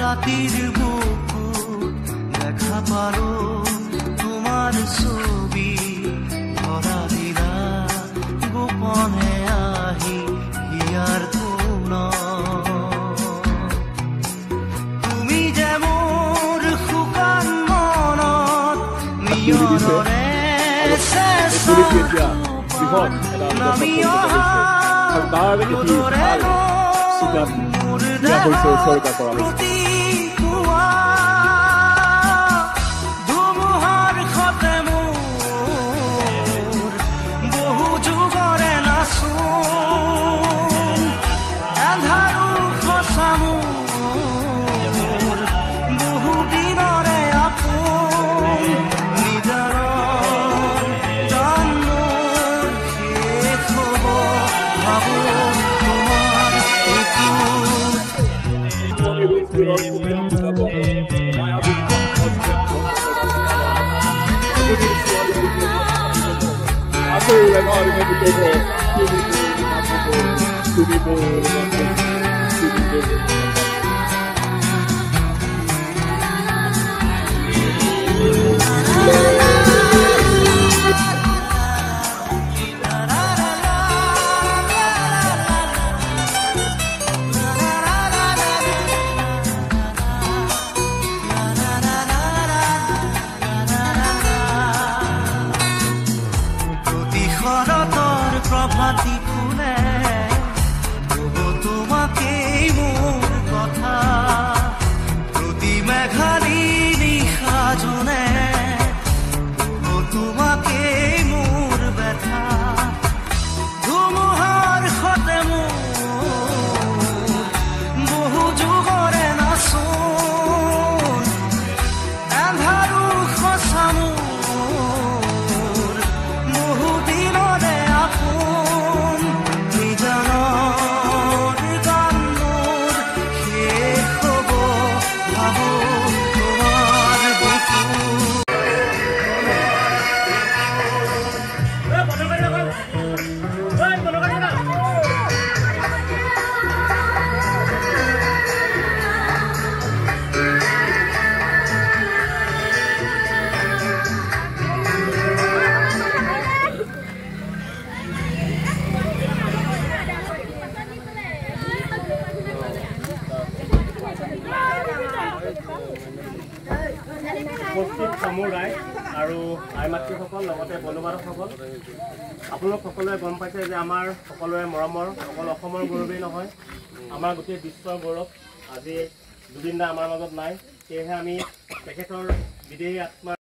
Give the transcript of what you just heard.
রাতের বুকু দেখা পালো তোমার ছবি ধরা দিলা গোপনে আহি হিয়ার কোন তুমি যে মোর শুকান মনত নিয়নৰে নামি অহা প্ৰতি ধুমুহাৰ সতে মোৰ বহু যুগৰে নাচোন এন্ধাৰো সঁচা মোৰ বহু দিনৰে আপোন নিজৰ জন্মৰ শেষ হ'ব ভাবো তোমাৰ প্ৰভাতী ফুলে তোমাকেই মোৰ কথা প্ৰতি মেঘালী নিশা জোনে তোমাকেই মোৰ ব্যথা ধুমুহাৰ সতে মোৰ বহু যুগৰে নাচোন এন্ধাৰো সঁচা মোৰ বহু দিনৰে উপস্থিত সামুৰাই আৰু আই মাতৃসকল লগতে বন্ধুবান্ধৱসকল আপোনালোক সকলোৱে গম পাইছে যে আমাৰ সকলোৰে মৰমৰ অকল অসমৰ গৌৰৱেই নহয় আমাৰ গোটেই বিশ্বৰ গৌৰৱ আজি জুবিন দা আমাৰ মাজত নাই সেয়েহে আমি তেখেতৰ বিদেহী আত্মা